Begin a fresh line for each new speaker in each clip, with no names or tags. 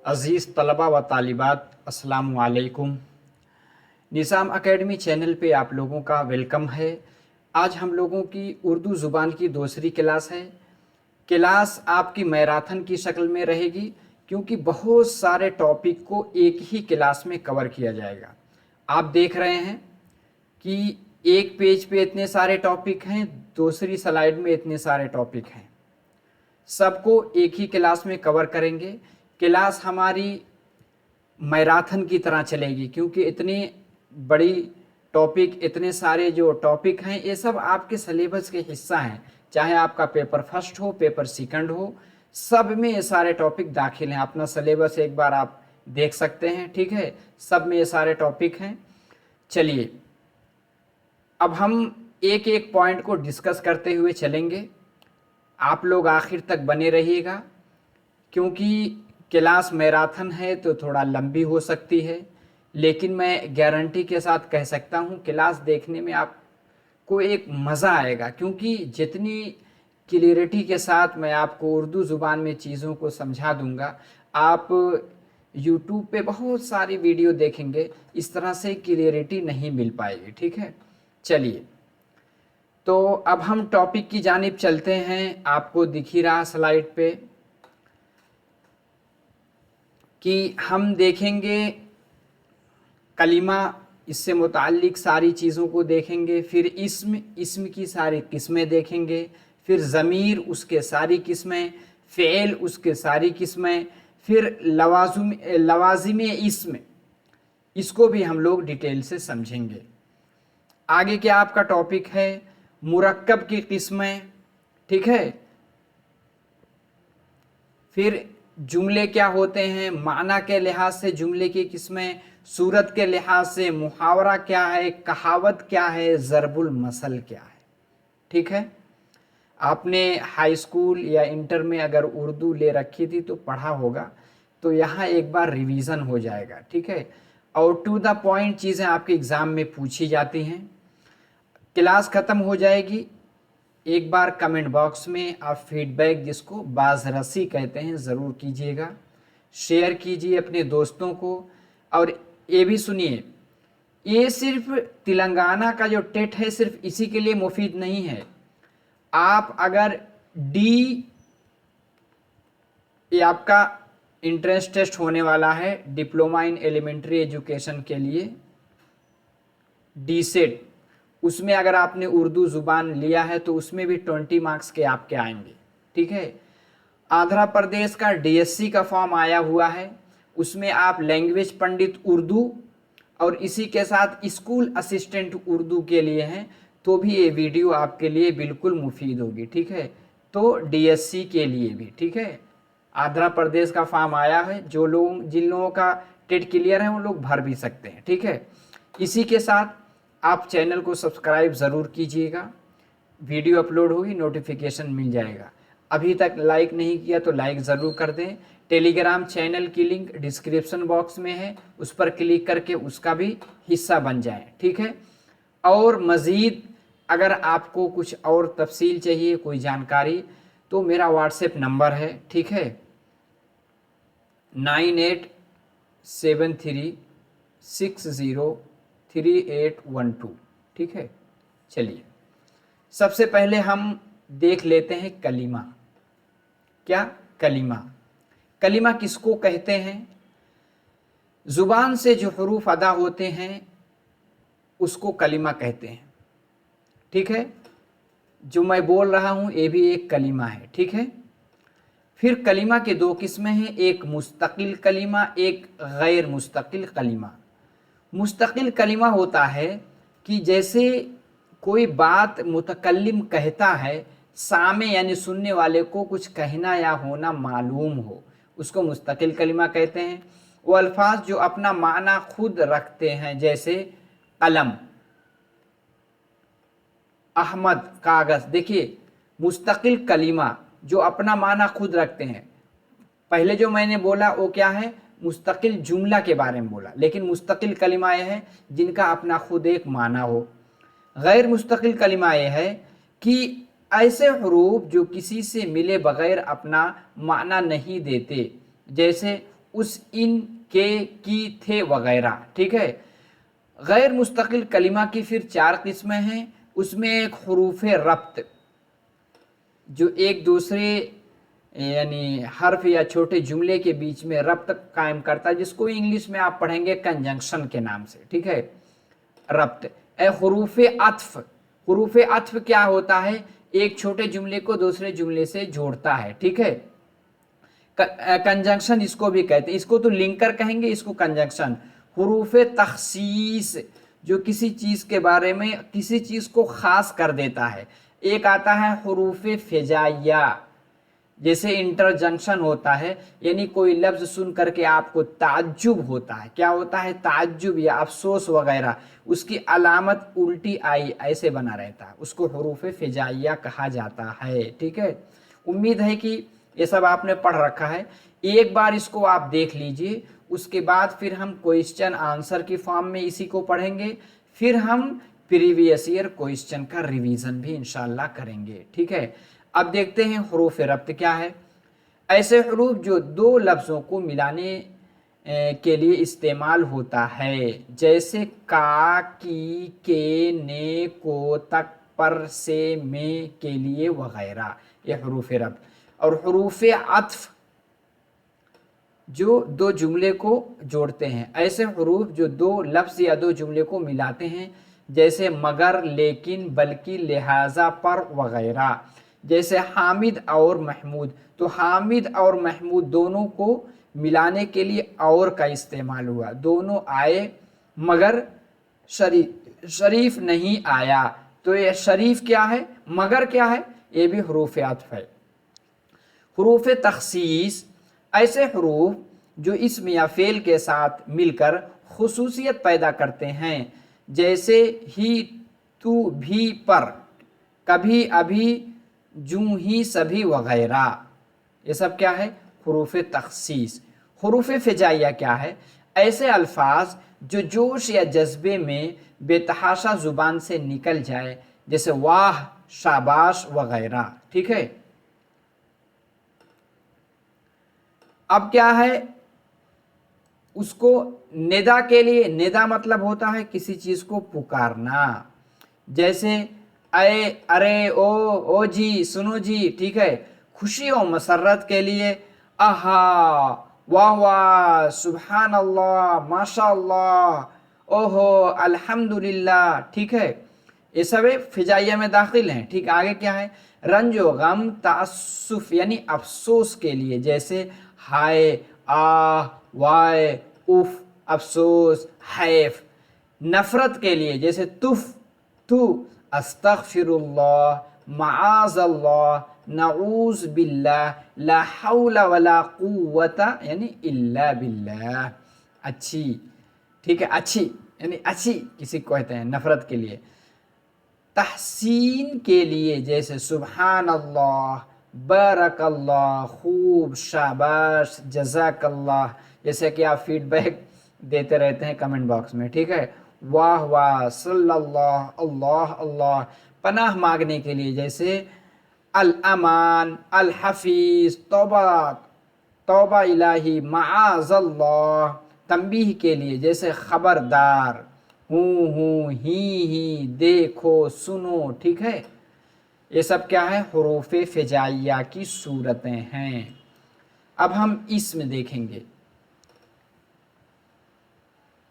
अज़ीज़ तलबा व तालिबात, अस्सलामु अलैकुम। निज़ाम एकेडमी चैनल पे आप लोगों का वेलकम है। आज हम लोगों की उर्दू ज़ुबान की दूसरी क्लास है। क्लास आपकी मैराथन की शक्ल में रहेगी, क्योंकि बहुत सारे टॉपिक को एक ही क्लास में कवर किया जाएगा। आप देख रहे हैं कि एक पेज पे इतने सारे टॉपिक हैं, दूसरी स्लाइड में इतने सारे टॉपिक हैं। सबको एक ही क्लास में कवर करेंगे। क्लास हमारी मैराथन की तरह चलेगी, क्योंकि इतनी बड़ी टॉपिक, इतने सारे जो टॉपिक हैं, ये सब आपके सिलेबस के हिस्सा हैं। चाहे आपका पेपर फर्स्ट हो, पेपर सेकंड हो, सब में ये सारे टॉपिक दाखिल हैं। अपना सिलेबस एक बार आप देख सकते हैं, ठीक है। सब में ये सारे टॉपिक हैं। चलिए, अब हम एक एक पॉइंट को डिस्कस करते हुए चलेंगे। आप लोग आखिर तक बने रहिएगा, क्योंकि क्लास मैराथन है तो थोड़ा लंबी हो सकती है, लेकिन मैं गारंटी के साथ कह सकता हूँ क्लास देखने में आपको एक मज़ा आएगा, क्योंकि जितनी क्लियरिटी के साथ मैं आपको उर्दू ज़ुबान में चीज़ों को समझा दूंगा। आप यूट्यूब पे बहुत सारी वीडियो देखेंगे, इस तरह से क्लियरिटी नहीं मिल पाएगी, ठीक है। चलिए, तो अब हम टॉपिक की जानिब चलते हैं। आपको दिख ही रहा स्लाइड पे कि हम देखेंगे कलीमा, इससे मुताल्लिक सारी चीज़ों को देखेंगे। फिर इस्म की सारी किस्में देखेंगे। फिर ज़मीर, उसके सारी किस्में। फ़ेल, उसके सारी किस्में। फिर लवाज़िम इस्म, इसको भी हम लोग डिटेल से समझेंगे। आगे क्या आपका टॉपिक है, मुरक्कब की किस्में, ठीक है। फिर जुमले क्या होते हैं, माना के लिहाज से जुमले की किस्में, सूरत के लिहाज से मुहावरा क्या है, कहावत क्या है, ज़रबुल मसल क्या है, ठीक है। आपने हाई स्कूल या इंटर में अगर उर्दू ले रखी थी तो पढ़ा होगा, तो यहाँ एक बार रिवीज़न हो जाएगा, ठीक है। और टू द पॉइंट चीज़ें आपके एग्ज़ाम में पूछी जाती हैं। क्लास ख़त्म हो जाएगी, एक बार कमेंट बॉक्स में आप फीडबैक, जिसको बाज़रसी कहते हैं, ज़रूर कीजिएगा। शेयर कीजिए अपने दोस्तों को। और ये भी सुनिए, ये सिर्फ तेलंगाना का जो टेट है, सिर्फ इसी के लिए मुफीद नहीं है। आप अगर ये आपका इंट्रेंस टेस्ट होने वाला है डिप्लोमा इन एलिमेंट्री एजुकेशन के लिए, डीसेट, उसमें अगर आपने उर्दू ज़ुबान लिया है तो उसमें भी 20 मार्क्स के आपके आएंगे, ठीक है। आंध्र प्रदेश का डीएससी का फॉर्म आया हुआ है, उसमें आप लैंग्वेज पंडित उर्दू और इसी के साथ स्कूल असिस्टेंट उर्दू के लिए हैं, तो भी ये वीडियो आपके लिए बिल्कुल मुफीद होगी, ठीक है। तो डीएससी के लिए भी, ठीक है, आंध्र प्रदेश का फॉर्म आया है। जिन लोगों का टेट क्लियर है वो लोग भर भी सकते हैं, ठीक है। इसी के साथ आप चैनल को सब्सक्राइब ज़रूर कीजिएगा। वीडियो अपलोड होगी नोटिफिकेशन मिल जाएगा। अभी तक लाइक नहीं किया तो लाइक ज़रूर कर दें। टेलीग्राम चैनल की लिंक डिस्क्रिप्शन बॉक्स में है, उस पर क्लिक करके उसका भी हिस्सा बन जाएं, ठीक है। और मज़ीद अगर आपको कुछ और तफसील चाहिए, कोई जानकारी, तो मेरा व्हाट्सएप नंबर है, ठीक है, 9873603812, ठीक है। चलिए, सबसे पहले हम देख लेते हैं कलीमा। क्या कलीमा? कलीमा किसको कहते हैं? ज़ुबान से जो हरूफ अदा होते हैं उसको कलीमा कहते हैं, ठीक है। जो मैं बोल रहा हूँ ये भी एक कलीमा है, ठीक है। फिर कलीमा के दो किस्में हैं, एक मुस्तकिल कलीमा, एक गैर मुस्तकिल कलीमा। मुस्तकिल कलीमा होता है कि जैसे कोई बात मुतकल्लिम कहता है, सामे यानी सुनने वाले को कुछ कहना या होना मालूम हो, उसको मुस्तकिल कलीमा कहते हैं। वो अल्फाज जो अपना माना खुद रखते हैं, जैसे कलम, अहमद, कागज़। देखिए, मुस्तकिल कलीमा जो अपना माना खुद रखते हैं। पहले जो मैंने बोला वो क्या है, मुस्तकिल जुमला के बारे में बोला, लेकिन मुस्तकिल कलीमा ये है जिनका अपना खुद एक माना हो। गैर मुस्तकिल कलीमा ये है कि ऐसे हरूफ जो किसी से मिले बगैर अपना माना नहीं देते, जैसे उस, इन, के, की, थे वगैरह। ठीक है। गैर मुस्तकिल कलिमा की फिर 4 किस्में हैं। उसमें एक हरूफ रब्त जो एक दूसरे यानी हर्फ या छोटे जुमले के बीच में रब्त कायम करता है, जिसको इंग्लिश में आप पढ़ेंगे कंजंक्शन के नाम से। ठीक है, रब्त। हरूफ अत्फ, हरूफ अत्फ क्या होता है? एक छोटे जुमले को दूसरे जुमले से जोड़ता है। ठीक है, कंजंक्शन इसको भी कहते हैं। इसको तो लिंकर कहेंगे, इसको कंजंक्शन। हरूफ तखसीस जो किसी चीज के बारे में किसी चीज को खास कर देता है। एक आता है हरूफ फिजाइया, जैसे इंटरजंक्शन होता है, यानी कोई लफ्ज सुन करके आपको ताज्जुब होता है। क्या होता है? ताज्जुब या अफसोस वगैरह, उसकी अलामत उल्टी आई ऐसे बना रहता है, उसको हरूफ फिजाइया कहा जाता है। ठीक है, उम्मीद है कि ये सब आपने पढ़ रखा है। एक बार इसको आप देख लीजिए, उसके बाद फिर हम क्वेश्चन आंसर की फॉर्म में इसी को पढ़ेंगे। फिर हम प्रीवियस ईयर क्वेश्चन का रिवीजन भी इंशाल्लाह करेंगे। ठीक है, अब देखते हैं हरूफ रब्त क्या है। ऐसे हरूफ जो दो लफ्ज़ों को मिलाने के लिए इस्तेमाल होता है, जैसे का, की, के, ने, को, तक, पर, से, में के लिए वगैरह, ये हरूफ रब्त। और हरूफ अत्फ जो दो जुमले को जोड़ते हैं। ऐसे हरूफ जो दो लफ्ज़ या दो जुमले को मिलाते हैं, जैसे मगर, लेकिन, बल्कि, लिहाजा, पर वगैरह। जैसे हामिद और महमूद, तो हामिद और महमूद दोनों को मिलाने के लिए और का इस्तेमाल हुआ। दोनों आए मगर शरीफ नहीं आया, तो ये शरीफ क्या है, मगर क्या है, ये भी हरूफ अत्फ है। हरूफ तखसीस ऐसे हरूफ जो इसम या फेल के साथ मिलकर खुसूसियत पैदा करते हैं, जैसे ही, तू, भी, पर, कभी, अभी, जूं ही, सभी वगैरह। ये सब क्या है? हरूफ तखसीस। हरूफ फिजाइया क्या है? ऐसे अल्फाज जो जोश या जज्बे में बेतहाशा जुबान से निकल जाए, जैसे वाह, शाबाश वगैरह। ठीक है, अब क्या है, उसको निदा के लिए, निदा मतलब होता है किसी चीज को पुकारना, जैसे अरे, अरे, ओ जी, सुनो जी। ठीक है, खुशी और मसरत के लिए आहा, वाह वाह, सुभान अल्लाह, माशा अल्लाह, ओहो, अल्हम्दुलिल्लाह। ठीक है, ये सब फिजाइया में दाखिल हैं। ठीक, आगे क्या है? रंजो गम, तासुफ यानी अफसोस के लिए, जैसे हाय, आह, वाय, उफ, अफसोस, हैफ। नफरत के लिए, जैसे तुफ, तू, अस्तगफिरुल्लाह, माअज़ल्लाह, नऊज़ बिल्लाह, ला हौला वला कुव्वता यानी इल्ला बिल्लाह। अच्छी, ठीक है, अच्छी यानी अच्छी किसी को कहते हैं नफरत के लिए। तहसीन के लिए, जैसे सुभान अल्लाह, बारकल्लाह, खूब, शाबाश, जज़ाकल्लाह, जैसे कि आप फीडबैक देते रहते हैं कमेंट बॉक्स में। ठीक है, वाह वाह, सल्लल्लाह, अल्लाह अल्लाह। पनाह मांगने के लिए, जैसे अल अमान, अल हफीज, तौबा, तौबा इलाही, माअज़ल्लाह। तंबीह के लिए, जैसे खबरदार, हूँ, ही, देखो, सुनो। ठीक है, ये सब क्या है? हरूफ फिजाइया की सूरतें हैं। अब हम इसम देखेंगे।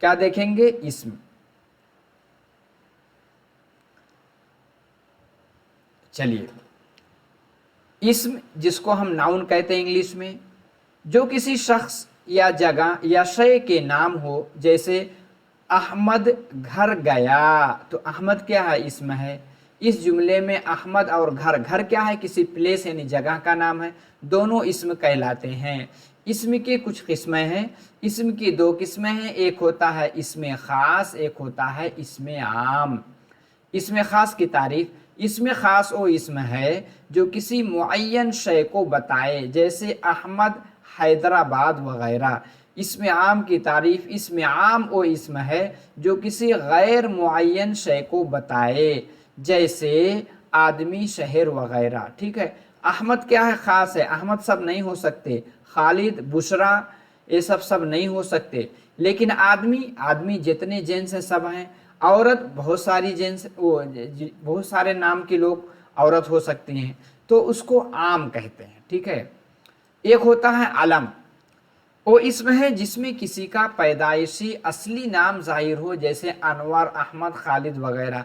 क्या देखेंगे? इसम। चलिए, इसम जिसको हम नाउन कहते हैं इंग्लिश में, जो किसी शख्स या जगह या शय के नाम हो, जैसे अहमद घर गया, तो अहमद क्या है? इसम है। इस जुमले में अहमद और घर, घर क्या है? किसी प्लेस यानी जगह का नाम है। दोनों इसम कहलाते हैं। इसम की कुछ किस्में हैं। इसम की दो किस्में हैं, एक होता है इसमें ख़ास, एक होता है इसमें आम। इसमें ख़ास की तारीफ, इसमें ख़ास वो इसम है जो किसी मुअय्यन शय को बताए, जैसे अहमद, हैदराबाद वगैरह। इसमें आम की तारीफ, इसमें आम वो इसम है जो किसी गैर मुअय्यन शय को बताए, जैसे आदमी, शहर वगैरह। ठीक है, अहमद क्या है? ख़ास है। अहमद सब नहीं हो सकते। खालिद, बुशरा ये सब नहीं हो सकते। लेकिन आदमी जितने जेंट्स हैं सब हैं, औरत बहुत सारी जेंट्स बहुत सारे नाम के लोग औरत हो सकती हैं, तो उसको आम कहते हैं। ठीक है। एक होता है अलम, वो इसमें है जिसमें किसी का पैदाइशी असली नाम जाहिर हो, जैसे अनवर, अहमद, खालिद वगैरह।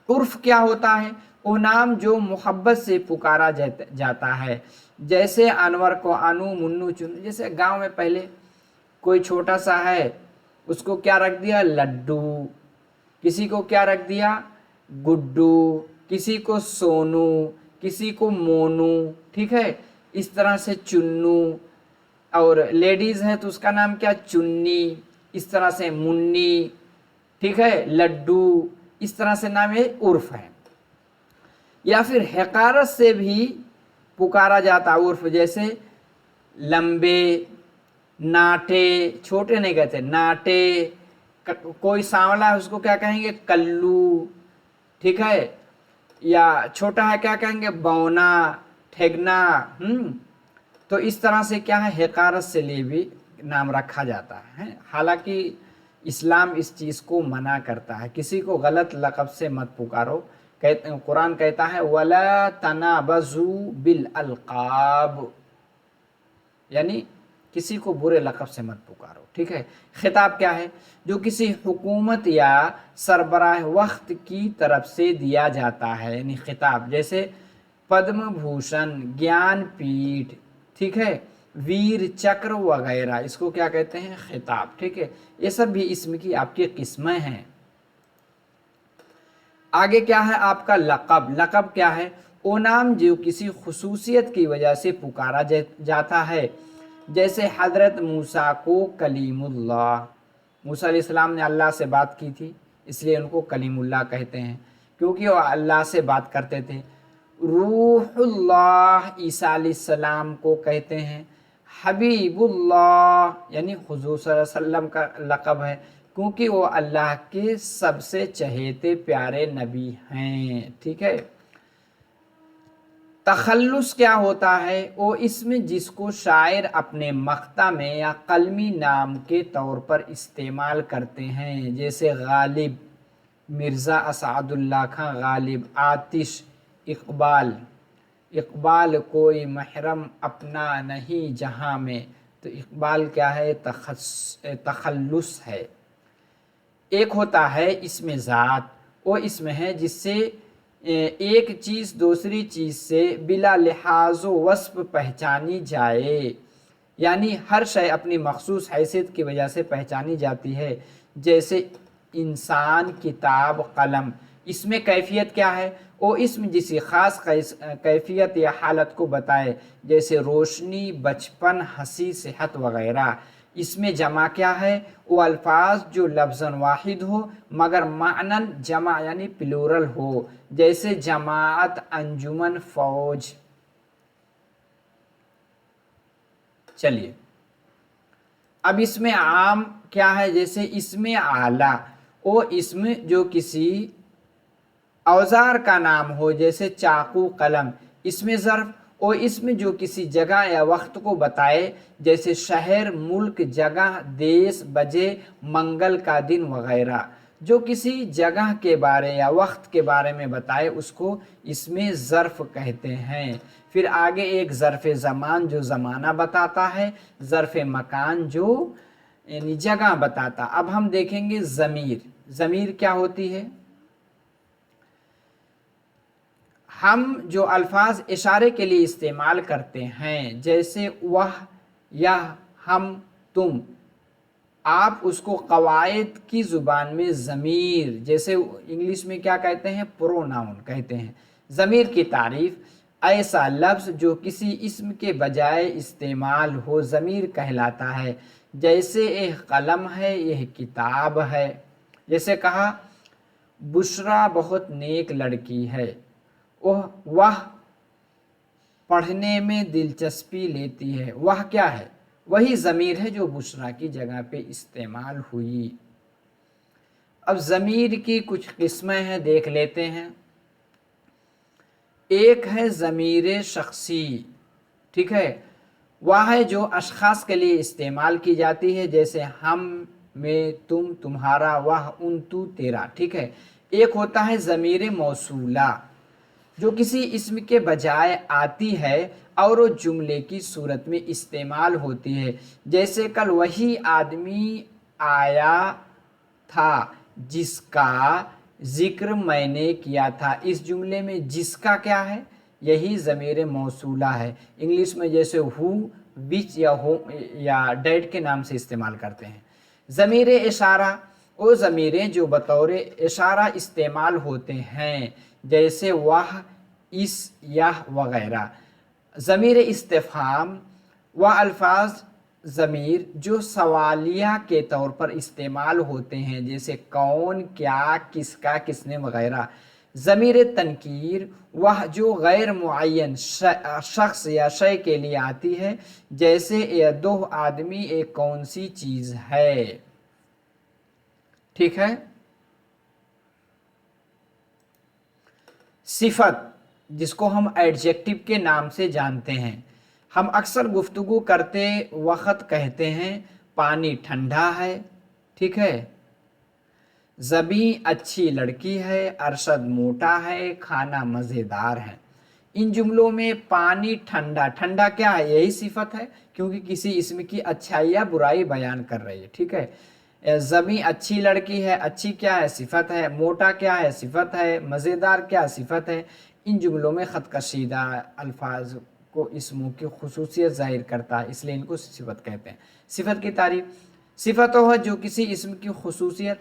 उर्फ क्या होता है? वो नाम जो मोहब्बत से पुकारा जाता है, जैसे अनवर को अनु, मुन्नू, चुन्नू। जैसे गांव में पहले कोई छोटा सा है, उसको क्या रख दिया? लड्डू। किसी को क्या रख दिया? गुड्डू। किसी को सोनू, किसी को मोनू। ठीक है। इस तरह से चुन्नू, और लेडीज है तो उसका नाम क्या? चुन्नी। इस तरह से मुन्नी। ठीक है। लड्डू। इस तरह से नाम ये उर्फ है। या फिर हकारत से भी पुकारा जाता उर्फ, जैसे लंबे, नाटे। छोटे नहीं कहते, नाटे। कोई सांवला है उसको क्या कहेंगे? कल्लू। ठीक है। या छोटा है क्या कहेंगे? बौना, ठेगना। तो इस तरह से क्या है, हकारत से लिए भी नाम रखा जाता है। हालांकि इस्लाम इस चीज़ को मना करता है, किसी को गलत लक़ब से मत पुकारो। कुरान कहता है वला तनाबजू बिल अलकाब, यानी किसी को बुरे लक़ब से मत पुकारो। ठीक है। खिताब क्या है? जो किसी हुकूमत या सरबराह वक्त की तरफ से दिया जाता है, यानी खिताब। जैसे पद्म भूषण, ज्ञानपीठ, ठीक है, वीर चक्र वगैरह, इसको क्या कहते हैं? खिताब। ठीक है। ये सब भी इसम की आपकी किस्में हैं। आगे क्या है आपका? लक़ब। लक़ब क्या है? वो नाम जो किसी खुसूसियत की वजह से पुकारा जाता है, जैसे हज़रत मूसा को कलीमुल्लाह। मूसा अलैहिस्सलाम ने अल्लाह से बात की थी, इसलिए उनको कलीमुल्लाह कहते हैं, क्योंकि वो अल्लाह से बात करते थे। रूहुल्लाह ईसा अलैहिस्सलाम को कहते हैं। हबीबुल्लाह यानी हुज़ूर सल्लल्लाहु अलैहि वसल्लम का लक़ब है, क्योंकि वो अल्लाह के सबसे चहेते प्यारे नबी हैं। ठीक है। तखल्लुस क्या होता है? वो इसमें जिसको शायर अपने मख्ता में या कलमी नाम के तौर पर इस्तेमाल करते हैं, जैसे गालिब, मिर्ज़ा असदुल्ला खां गालिब, आतिश, इकबाल। इकबाल कोई महरम अपना नहीं जहां में, तो इकबाल क्या है? तखल्लुस है। एक होता है इसमें ज़ात, वो इसमें है जिससे एक चीज़ दूसरी चीज़ से बिला लिहाज वस्फ पहचानी जाए, यानी हर शय अपनी मखसूस हैसियत की वजह से पहचानी जाती है, जैसे इंसान, किताब, कलम। इसमें कैफियत क्या है? वो इसमें जिसी ख़ास कैफियत या हालत को बताए, जैसे रोशनी, बचपन, हंसी, सेहत वगैरह। इसमें जमा क्या है? वो अल्फाज जो लफ्ज़न वाहिद हो मगर मानन जमा यानी प्लूरल हो, जैसे जमात, अंजुमन, फौज। चलिए अब इसमें आम क्या है? जैसे इसमें आला, वो इसमें जो किसी औजार का नाम हो, जैसे चाकू, कलम। इसमें ज़र्फ, और इसमें जो किसी जगह या वक्त को बताए, जैसे शहर, मुल्क, जगह, देश, बजे, मंगल का दिन वगैरह। जो किसी जगह के बारे या वक्त के बारे में बताए उसको इसमें ज़र्फ कहते हैं। फिर आगे एक ज़र्फ़ ज़मान जो ज़माना बताता है, ज़र्फ़ मकान जो यानी जगह बताता। अब हम देखेंगे ज़मीर। ज़मीर क्या होती है? हम जो अल्फाज इशारे के लिए इस्तेमाल करते हैं, जैसे वह, यह, हम, तुम, आप उसको कवायद की ज़ुबान में ज़मीर, जैसे इंग्लिश में क्या कहते हैं? प्रोनाउन कहते हैं। ज़मीर की तारीफ़, ऐसा लफ्ज़ जो किसी इस्म के बजाय इस्तेमाल हो ज़मीर कहलाता है, जैसे यह कलम है, यह किताब है। जैसे कहा बुशरा बहुत नेक लड़की है, वह पढ़ने में दिलचस्पी लेती है। वह क्या है? वही ज़मीर है जो बुशरा की जगह पे इस्तेमाल हुई। अब ज़मीर की कुछ किस्में हैं, देख लेते हैं। एक है ज़मीर शख्सी। ठीक है। वह है जो अशखास के लिए इस्तेमाल की जाती है, जैसे हम, मैं, तुम, तुम्हारा, वह, उन, तू, तेरा। ठीक है। एक होता है ज़मीर मौसूला, जो किसी इस्म के बजाय आती है और वो जुमले की सूरत में इस्तेमाल होती है, जैसे कल वही आदमी आया था जिसका जिक्र मैंने किया था। इस जुमले में जिसका क्या है, यही ज़मीर मौसूला है। इंग्लिश में जैसे हु, विच या हो या डैड के नाम से इस्तेमाल करते हैं। ज़मीर इशारा, वो ज़मीरें जो बतौर इशारा इस्तेमाल होते हैं, जैसे वह, इस, यह वगैरह। ज़मीर इस्तिफ़हाम, वह अल्फाज ज़मीर जो सवालिया के तौर पर इस्तेमाल होते हैं, जैसे कौन, क्या, किसका, किसने वगैरह। ज़मीर तनकीर, वह जो गैर मुअय्यन शख्स या शय के लिए आती है, जैसे ये दो आदमी एक कौन सी चीज़ है। ठीक है। सिफत, जिसको हम एडजेक्टिव के नाम से जानते हैं। हम अक्सर गुफ्तगू करते वक्त कहते हैं पानी ठंडा है। ठीक है। ज़बी अच्छी लड़की है, अरशद मोटा है, खाना मज़ेदार है। इन जुमलों में पानी ठंडा, ठंडा क्या है, यही सिफत है, क्योंकि किसी इसम की अच्छाई या बुराई बयान कर रही है। ठीक है। ज़बी अच्छी लड़की है, अच्छी क्या है, सिफत है। मोटा क्या है, सिफत है। मज़ेदार क्या, सिफत है। इन जुमलों में ख़त कशीदा अल्फाज को इसमों की खुसूसियत ज़ाहिर करता है, इसलिए इनको सिफत कहते हैं। सिफत की तारीफ, सिफत हो है जो किसी इसम की खुसूसियत,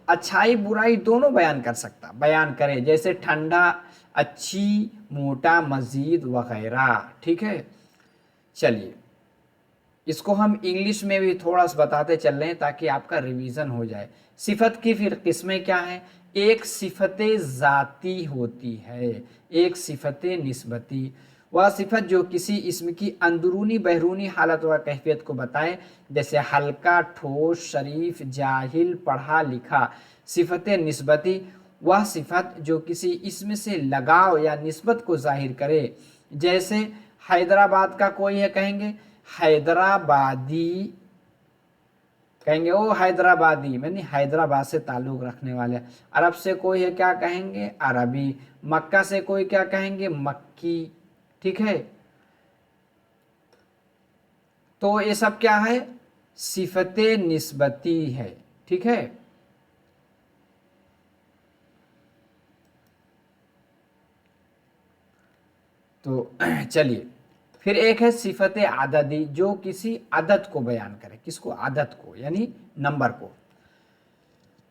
अच्छाई बुराई दोनों बयान करे, जैसे ठंडा, अच्छी, मोटा, मजीद वगैरह। ठीक है। चलिए, इसको हम इंग्लिश में भी थोड़ा सा बताते चल रहे हैं ताकि आपका रिवीजन हो जाए। सिफत की फिर किस्में क्या हैं? एक सिफत ज़ाती होती है, एक सिफत निस्बती। वह सिफत जो किसी इसम की अंदरूनी बहरूनी हालत व कैफियत को बताए, जैसे हल्का, ठोस, शरीफ, जाहिल, पढ़ा लिखा। सिफत निस्बती, वह सिफत जो किसी इसम से लगाव या निस्बत को जाहिर करे, जैसे हैदराबाद का कोई है, कहेंगे हैदराबादी, कहेंगे ओ हैदराबादी, यानी हैदराबाद से ताल्लुक़ रखने वाले। अरब से कोई है, क्या कहेंगे, अरबी। मक्का से कोई क्या कहेंगे, मक्की। ठीक है। तो ये सब क्या है, सिफत निस्बती है। ठीक है। तो चलिए, फिर एक है सिफत आददी, जो किसी आदत को बयान करे। किसको, आदत को, यानी नंबर को।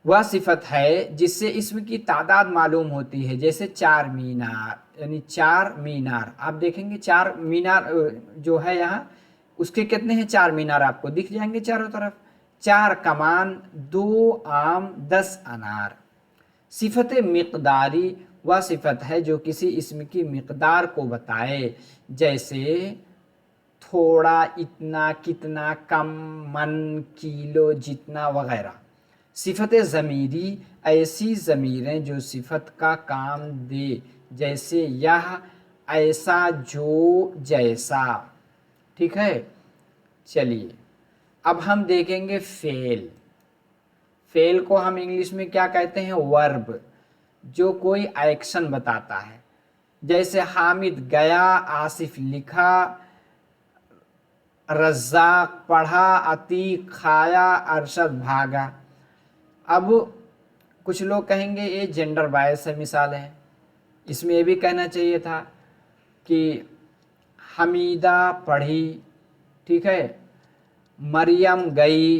वह सिफत है जिससे इसम की तादाद मालूम होती है, जैसे चार मीनार, यानी चार मीनार। आप देखेंगे चार मीनार जो है यहाँ, उसके कितने हैं, चार मीनार आपको दिख जाएंगे चारों तरफ। चार कमान, दो आम, 10 अनार। सिफत मिक़दारी, वह सिफत है जो किसी इसम की मिक़दार को बताए, जैसे थोड़ा, इतना, कितना, कम, मन, किलो, जितना वगैरह। सिफत ज़मीरी, ऐसी ज़मीरें जो सिफत का काम दे, जैसे यह, ऐसा, जो, जैसा। ठीक है। चलिए, अब हम देखेंगे फेल। फेल को हम इंग्लिश में क्या कहते हैं, वर्ब, जो कोई एक्शन बताता है, जैसे हामिद गया, आसिफ लिखा, रज़ाक पढ़ा, अतीक खाया, अरशद भागा। अब कुछ लोग कहेंगे ये जेंडर बायस है, मिसाल है। इसमें ये भी कहना चाहिए था कि हमीदा पढ़ी। ठीक है। मरियम गई,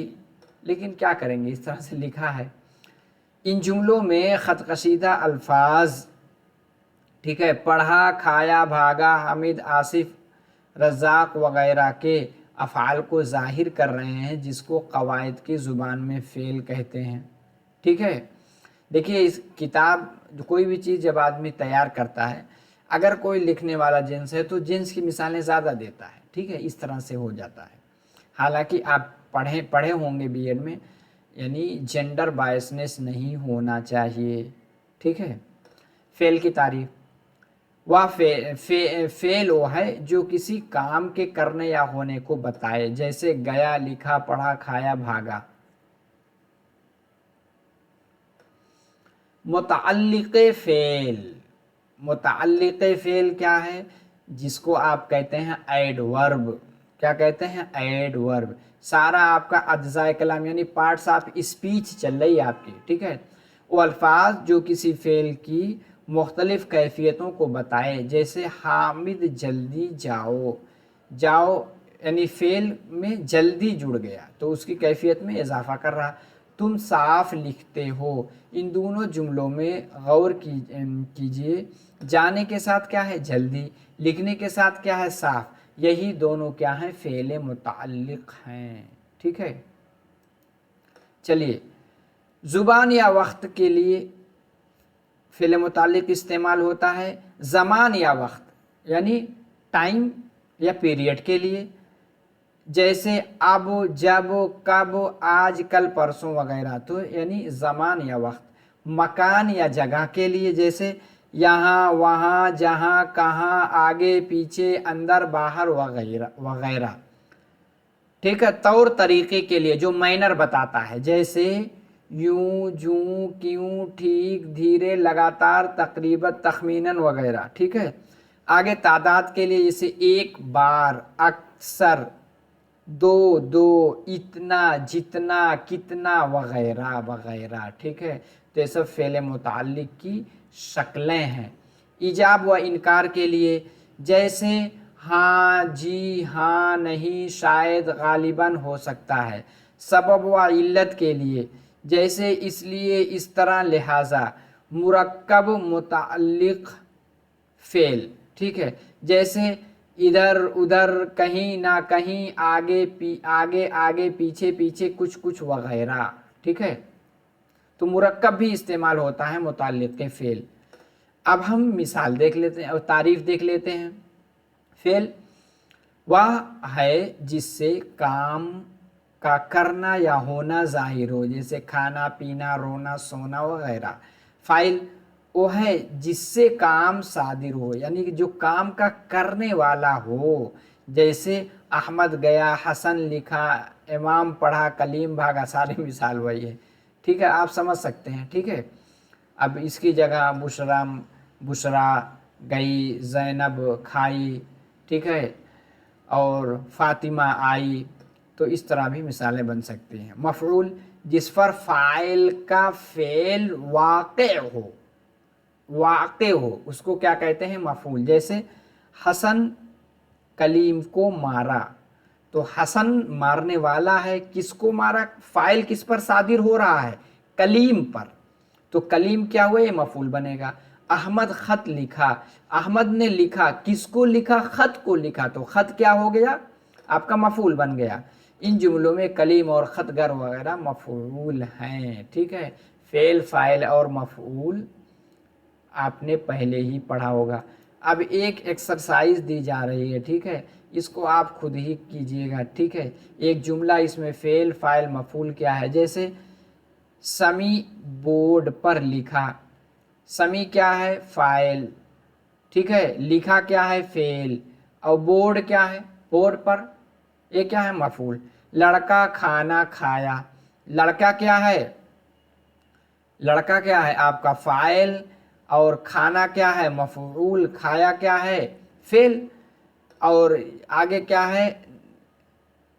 लेकिन क्या करेंगे, इस तरह से लिखा है। इन जुमलों में ख़त कशीदा अल्फाज, ठीक है, पढ़ा, खाया, भागा, हामिद, आसिफ, रज़ाक वगैरह के अफ़आल को ज़ाहिर कर रहे हैं, जिसको क़वायद की ज़ुबान में फ़ेल कहते हैं। ठीक है। देखिए, इस किताब, कोई भी चीज़ जब आदमी तैयार करता है, अगर कोई लिखने वाला जिन्स है तो जिन्स की मिसालें ज़्यादा देता है। ठीक है। इस तरह से हो जाता है। हालांकि आप पढ़े होंगे बीएड में, यानी जेंडर बायसनेस नहीं होना चाहिए। ठीक है। फेल की तारीफ, वह फेल वो है जो किसी काम के करने या होने को बताए, जैसे गया, लिखा, पढ़ा, खाया, भागा। मुतअल्लिक़ फेल, मुतअल्लिक़ फेल क्या है? जिसको आप कहते हैं एडवर्ब। क्या कहते हैं? एडवर्ब। सारा आपका अज्जाए कलाम यानी पार्ट्स ऑफ स्पीच चल रही है आपकी, ठीक है। वो अल्फाज जो किसी फेल की मुख्तलिफ कैफियतों को बताए, जैसे हामिद जल्दी जाओ। जाओ यानी फेल में जल्दी जुड़ गया तो उसकी कैफियत में इजाफा कर रहा। तुम साफ लिखते हो, इन दोनों जुमलों में गौर कीजिए। जाने के साथ क्या है? जल्दी। लिखने के साथ क्या है? साफ। यही दोनों क्या है? फेल मुतअल्लिक़ हैं, ठीक है। चलिए, ज़ुबान या वक्त के लिए फेल मुतअल्लिक़ इस्तेमाल होता है। ज़मान या वक्त यानी टाइम या पीरियड के लिए, जैसे अब, जब, कब, आज, कल, परसों वगैरह, तो यानी ज़मान या वक्त। मकान या जगह के लिए, जैसे यहाँ, वहाँ, जहाँ, कहाँ, आगे, पीछे, अंदर, बाहर वगैरह वगैरह, ठीक है। तौर तरीके के लिए जो मैनर बताता है, जैसे यूं, जूं, क्यों, ठीक, धीरे, लगातार, तकरीबन, तखमीनन वगैरह, ठीक है। आगे तादाद के लिए, जैसे एक, बार, अक्सर, दो, दो, इतना, जितना, कितना वगैरह वगैरह, ठीक है। तो ये सब फेल मुतअल्लिक़ की शक्लें हैं। ईजाब व इनकार के लिए, जैसे हाँ, जी, हाँ, नहीं, शायद, गालिबन हो सकता है। सबब व इल्लत के लिए, जैसे इसलिए, इस तरह, लिहाजा। मुरक्कब मुतअल्लिक़ फेल, ठीक है। जैसे इधर उधर, कहीं ना कहीं, आगे आगे, पीछे पीछे, कुछ कुछ वगैरह, ठीक है। तो मुरक्कब भी इस्तेमाल होता है मुतअल्लिक़ के फेल। अब हम मिसाल देख लेते हैं और तारीफ देख लेते हैं। फेल वह है जिससे काम का करना या होना जाहिर हो, जैसे खाना, पीना, रोना, सोना वगैरह। फाइल वो है जिससे काम सादिर हो, यानी कि जो काम का करने वाला हो, जैसे अहमद गया, हसन लिखा, इमाम पढ़ा, कलीम भागा। सारी मिसाल वही है, ठीक है। आप समझ सकते हैं, ठीक है। अब इसकी जगह बुशरा गई, ज़ैनब खाई, ठीक है, और फातिमा आई। तो इस तरह भी मिसालें बन सकती हैं। मफ़ऊल जिस पर फ़ाइल का फ़ेल वाक़े हो उसको क्या कहते हैं? मफ़ऊल। जैसे हसन कलीम को मारा, तो हसन मारने वाला है, किसको मारा? फ़ाइल किस पर सादिर हो रहा है? कलीम पर। तो कलीम क्या हुआ? ये मफ़ऊल बनेगा। अहमद ख़त लिखा, अहमद ने लिखा, किसको लिखा? ख़त को लिखा, तो ख़त क्या हो गया? आपका मफ़ऊल बन गया। इन जुमलों में कलीम और ख़तगर वगैरह मफ़ऊल हैं, ठीक है। फ़ेल, फ़ाइल और मफ़ऊल आपने पहले ही पढ़ा होगा। अब एक एक्सरसाइज दी जा रही है, ठीक है, इसको आप खुद ही कीजिएगा, ठीक है। एक जुमला, इसमें फ़ेल, फ़ाइल, मफ़ऊल क्या है? जैसे समी बोर्ड पर लिखा। समी क्या है? फ़ाइल, ठीक है। लिखा क्या है? फ़ेल। और बोर्ड क्या है? बोर्ड पर, ये क्या है? मफ़ऊल। लड़का खाना खाया, लड़का क्या है? लड़का क्या है? आपका फ़ाइल। और खाना क्या है? मफ़ऊल। खाया क्या है? फ़ेल। और आगे क्या है?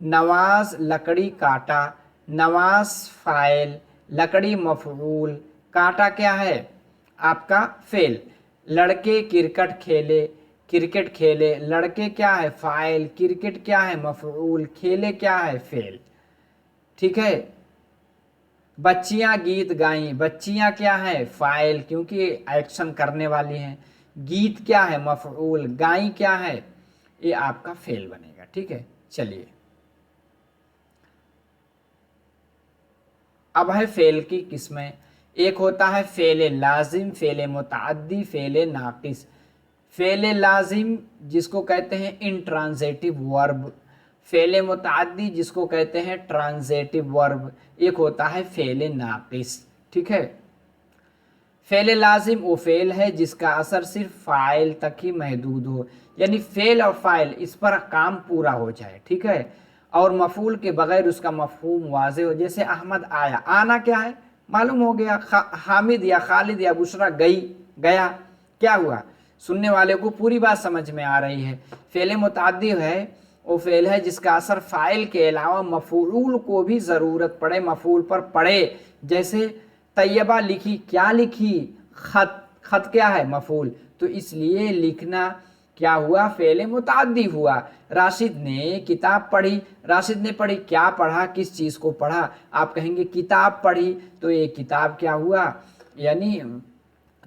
नवाज लकड़ी काटा, नवाज फ़ाइल, लकड़ी मफ़ऊल, काटा क्या है? आपका फ़ेल। लड़के क्रिकेट खेले, क्रिकेट खेले, लड़के क्या है? फ़ाइल, क्रिकेट क्या है? मफ़ऊल, खेले क्या है? फ़ेल, ठीक है। बच्चियां गीत गाईं, बच्चियां क्या है? फ़ाइल, क्योंकि एक्शन करने वाली हैं। गीत क्या है? मफ़ऊल। गाई क्या है? ये आपका फ़ेल बनेगा, ठीक है। चलिए, अब है फ़ेल की किस्में। एक होता है फ़ेल लाजिम, फ़ेल मुतअद्दी, फ़ेल नाक़िस। फ़ेल लाजिम जिसको कहते हैं इंट्रांज़िटिव वर्ब, फ़ेल मुतअद्दी जिसको कहते हैं ट्रांज़िटिव वर्ब, एक होता है फ़ेल नाक़िस, ठीक है। فعل لازم وہ فعل ہے جس کا اثر صرف فاعل تک ہی محدود ہو، یعنی فعل اور فاعل اس پر کام پورا ہو جائے، ٹھیک ہے، اور مفعول کے بغیر اس کا مفہوم واضح ہو۔ جیسے احمد آیا، آنا کیا ہے معلوم ہو گیا، حامد یا خالد یا بشرا گیا، کیا ہوا، سننے والے کو پوری بات سمجھ میں آ رہی ہے۔ فعل متعدی ہے وہ فعل ہے جس کا اثر فاعل کے علاوہ مفعول کو بھی ضرورت پڑے، مفعول پر پڑے۔ جیسے طیبہ لکھی، کیا لکھی، خط کیا ہے مفعول، تو اس لیے لکھنا کیا ہوا، فعل متعدی ہوا۔ راشد نے کتاب پڑھی، راشد نے پڑھی، کیا پڑھا، کس چیز کو پڑھا، آپ کہیں گے کتاب پڑھی، تو یہ کتاب کیا ہوا، یعنی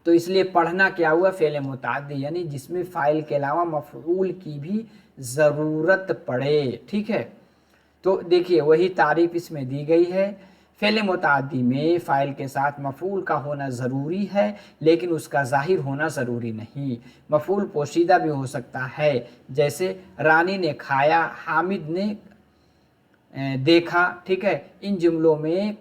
تو اس لیے پڑھنا کیا ہوا، فعل متعدی، یعنی جس میں فاعل کے علاوہ مفعول کی بھی ضرورت پڑے، ٹھیک ہے۔ تو دیکھیے وہی تعریف اس میں دی گئی ہے۔ فعل متعدی میں فاعل کے ساتھ مفعول کا ہونا ضروری ہے، لیکن اس کا ظاہر ہونا ضروری نہیں۔ مفعول پوشیدہ بھی ہو سکتا ہے، جیسے رانی نے کھایا، حامد نے دیکھا، ٹھیک ہے۔ ان جملوں میں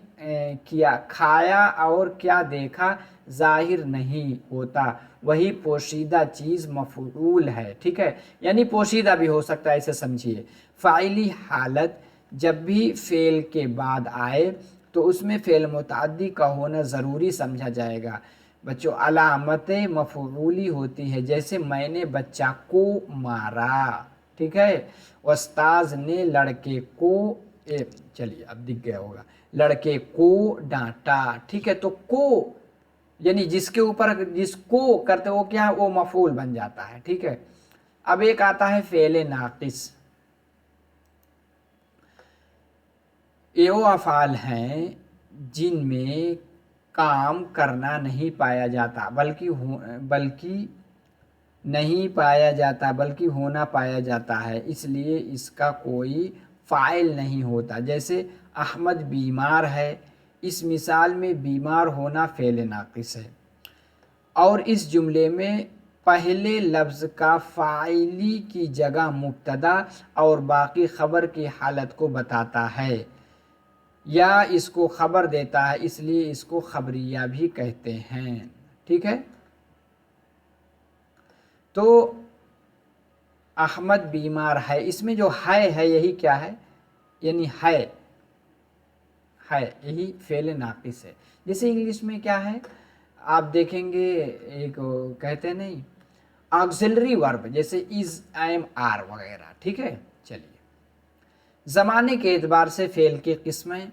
کیا کھایا اور کیا دیکھا ظاہر نہیں ہوتا، وہی پوشیدہ چیز مفعول ہے، ٹھیک ہے، یعنی پوشیدہ بھی ہو سکتا ہے، اسے سمجھیے۔ فاعلی حالت جب بھی فعل کے بعد آئے تو اس میں فعل متعدی کا ہونا ضروری سمجھا جائے گا۔ بچوں علامت مفعولی ہوتی ہے، جیسے میں نے بچہ کو مارا، ٹھیک ہے، استاذ نے لڑکے کو چلیے اب دکھ گیا ہوگا، لڑکے کو ڈانٹا، ٹھیک ہے۔ تو کو یعنی جس کے اوپر جس کو کرتے وہ کیا ہے، وہ مفعول بن جاتا ہے، ٹھیک ہے۔ اب ایک آتا ہے فعل ناقص۔ یہ وہ افعال ہیں جن میں کام کرنا نہیں پایا جاتا بلکہ نہیں پایا جاتا بلکہ ہونا پایا جاتا ہے، اس لیے اس کا کوئی فاعل نہیں ہوتا۔ جیسے احمد بیمار ہے، اس مثال میں بیمار ہونا فعل ناقص ہے، اور اس جملے میں پہلے لفظ کا فاعلی کی جگہ مبتدا اور باقی خبر کی حالت کو بتاتا ہے یا اس کو خبر دیتا ہے، اس لیے اس کو خبریہ بھی کہتے ہیں، ٹھیک ہے۔ تو احمد بیمار ہے، اس میں جو ہے یہی کیا ہے، یعنی ہے یہی فعل ناقص ہے۔ جیسے انگلش میں کیا ہے آپ دیکھیں گے، ایک کہتے نہیں آگزیلری ورب، جیسے از، ایم، آر وغیرہ، ٹھیک ہے۔ چلیے زمانے کے اعتبار سے فعل کی قسمیں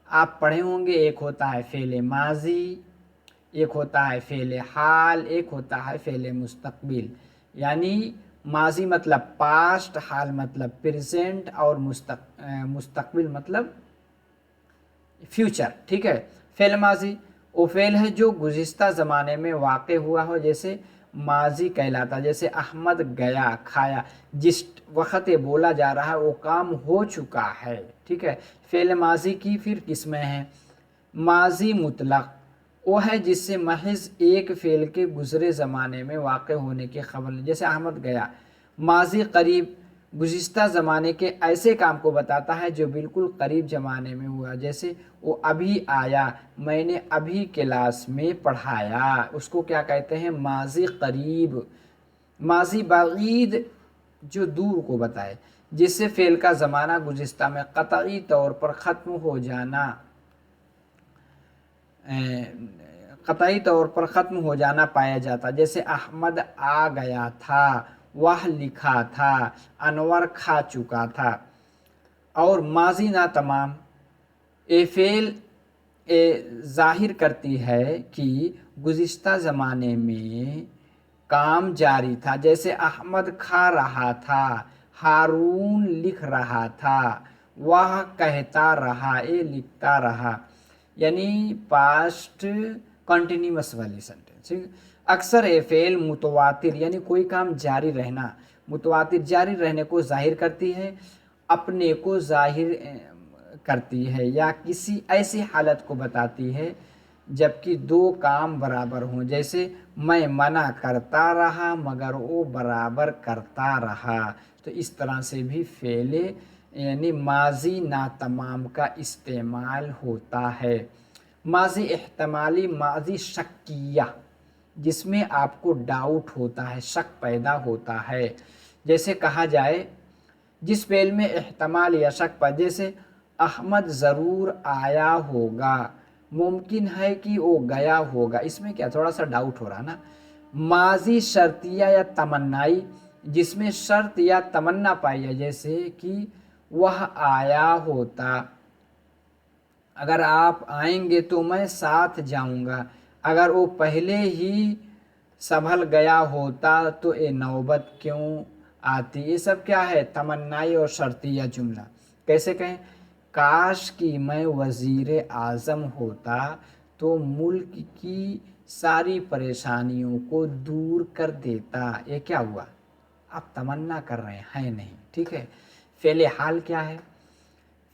آپ پڑھے ہوں گے، ایک ہوتا ہے فعل ماضی، ایک ہوتا ہے فعل حال، ایک ہوتا ہے فعل مستقبل، یعنی ماضی مطلب پاسٹ، حال مطلب پریزنٹ، اور مستقبل مطلب فیوچر، ٹھیک ہے۔ فعل ماضی وہ فعل ہے جو گزشتہ زمانے میں واقع ہوا ہو، جیسے ماضی کہلاتا، جیسے احمد گیا، کھایا، جس وقت یہ بولا جا رہا ہے وہ کام ہو چکا ہے، ٹھیک ہے۔ فعل ماضی کی پھر قسمیں ہیں۔ ماضی مطلق وہ ہے جس سے محض ایک فعل کے گزرے زمانے میں واقع ہونے کی خبر، جیسے احمد گیا۔ ماضی قریب گزشتہ زمانے کے ایسے کام کو بتاتا ہے جو بالکل قریب زمانے میں ہوا، جیسے وہ ابھی آیا، میں نے ابھی کلاس میں پڑھایا، اس کو کیا کہتے ہیں، ماضی قریب۔ ماضی بعید جو دور کو بتائے، جس سے فعل کا زمانہ گزشتہ میں قطعی طور پر ختم ہو جانا پایا جاتا، جیسے احمد آ گیا تھا، وہ لکھا تھا، انور کھا چکا تھا۔ اور ماضی ناتمام یہ فعل ظاہر کرتی ہے کہ گزشتہ زمانے میں کام جاری تھا، جیسے احمد کھا رہا تھا، ہارون لکھ رہا تھا، وہ کہتا رہا، یہ لکھتا رہا، یعنی پاسٹ کنٹینیوس والی سینٹینس۔ اکثر یہ فعل متواتر یعنی کوئی کام جاری رہنا، متواتر جاری رہنے کو ظاہر کرتی ہے، اپنے کو ظاہر کرتی ہے، یا کسی ایسی حالت کو بتاتی ہے جبکہ دو کام برابر ہوں، جیسے میں منع کرتا رہا مگر وہ برابر کرتا رہا۔ تو اس طرح سے بھی فعل یعنی ماضی ناتمام کا استعمال ہوتا ہے۔ माजी एहतमाली, माजी शक्किया, जिसमें आपको डाउट होता है, शक पैदा होता है। जैसे कहा जाए जिस फेल में एहतमाल या शक पर, जैसे अहमद ज़रूर आया होगा, मुमकिन है कि वो गया होगा, इसमें क्या थोड़ा सा डाउट हो रहा ना। माजी शर्तिया या तमन्नाई, जिसमें शर्त या तमन्ना पाई है, जैसे कि वह आया होता, अगर आप आएंगे तो मैं साथ जाऊंगा, अगर वो पहले ही संभल गया होता तो ये नौबत क्यों आती। ये सब क्या है, तमन्नाई और शर्तिया जुमला। कैसे कहें, काश कि मैं वज़ीर आज़म होता तो मुल्क की सारी परेशानियों को दूर कर देता। ये क्या हुआ, आप तमन्ना कर रहे हैं नहीं, ठीक है। फ़ेल हाल क्या है,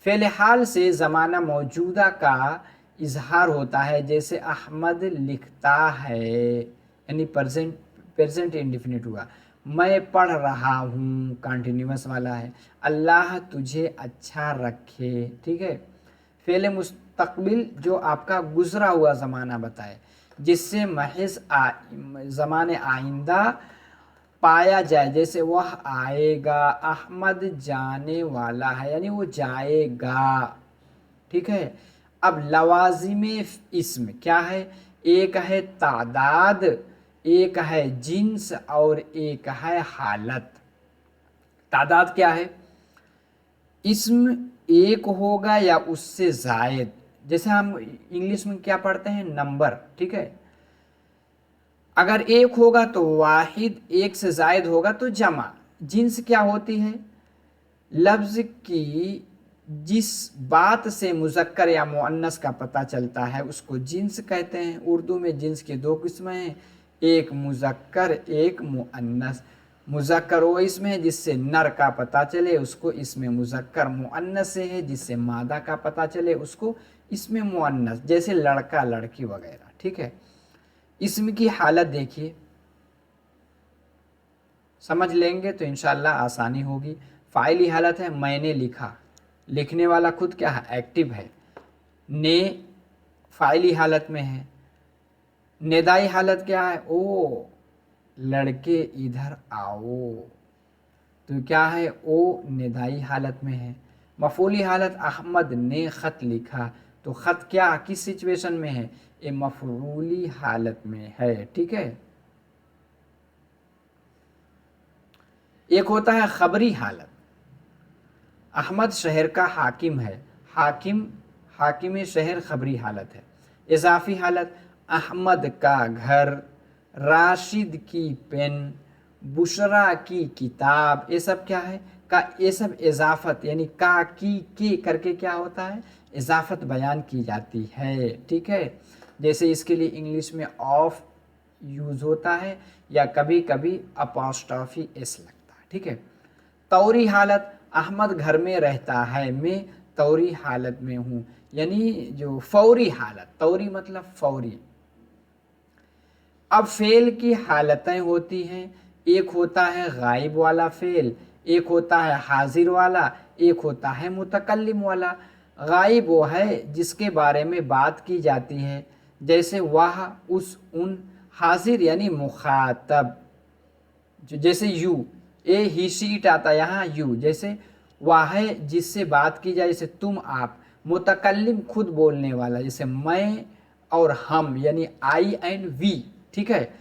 फ़ेल हाल से ज़माना मौजूदा का इजहार होता है। जैसे अहमद लिखता है, यानी प्रेजेंट इंडिफिनिट हुआ। मैं पढ़ रहा हूँ, कंटिन्यूअस वाला है। अल्लाह तुझे अच्छा रखे, ठीक है। फ़ेल मुस्तक़बिल जो आपका गुज़रा हुआ ज़माना बताए, जिससे महज ज़माने आइंदा पाया जाए। जैसे वह आएगा, अहमद जाने वाला है, यानी वो जाएगा, ठीक है। अब लवाजिम इस्म क्या है, एक है तादाद, एक है जिन्स और एक है हालत। तादाद क्या है, इस्म एक होगा या उससे ज़ायद, जैसे हम इंग्लिश में क्या पढ़ते हैं, नंबर, ठीक है। अगर एक होगा तो वाहिद, एक से ज़ायद होगा तो जमा। जिन्स क्या होती है, लफ्ज़ की जिस बात से मुज़क्कर या मुअन्नस का पता चलता है उसको जिन्स कहते हैं। उर्दू में जिन्स की दो किस्में हैं, एक मुज़क्कर, एक मुअन्नस। मुज़क्कर वो इसमें है जिससे नर का पता चले, उसको इसमें मुज़क्कर। मुअन्नस से है जिससे मादा का पता चले, उसको इसमें मुअन्नस, जैसे लड़का लड़की वगैरह, ठीक है। इसम की हालत देखिए, समझ लेंगे तो इंशाअल्लाह आसानी होगी। फ़ाइली हालत है, मैंने लिखा, लिखने वाला खुद क्या है, एक्टिव है। ने फ़ाइली हालत में है। निदाई हालत क्या है, ओ लड़के इधर आओ, तो क्या है, ओ निदाई हालत में है। मफ़ूली हालत, अहमद ने ख़त लिखा, तो ख़त क्या किस सिचुएशन में है, ये मफ़ऊली हालत में है, ठीक है। एक होता है ख़बरी हालत, अहमद शहर का हाकिम है, हाकिम शहर ख़बरी हालत है। इज़ाफ़ी हालत, अहमद का घर, राशिद की पेन, बुशरा की किताब, ये सब क्या है का, ये सब इजाफत, यानी का की के करके क्या होता है, इजाफत बयान की जाती है, ठीक है। जैसे इसके लिए इंग्लिश में ऑफ यूज़ होता है या कभी कभी अपॉस्ट्रॉफी एस लगता है, ठीक है। तौरी हालत, अहमद घर में रहता है, मैं तौरी हालत में हूँ, यानी जो फौरी हालत, तौरी मतलब फौरी। अब फ़ेल की हालतें होती हैं, एक होता है गायब वाला फ़ेल, एक होता है हाजिर वाला, एक होता है मुतकल्लिम वाला। गायब वो है जिसके बारे में बात की जाती है, जैसे वह, उस, उन। हाजिर यानी मुखातब, जैसे you, A he she it आता है यहाँ यू, जैसे वह है जिससे बात की जाए, जैसे तुम, आप। मुतकल्लिम खुद बोलने वाला, जैसे मैं और हम, यानी आई एंड वी, ठीक है।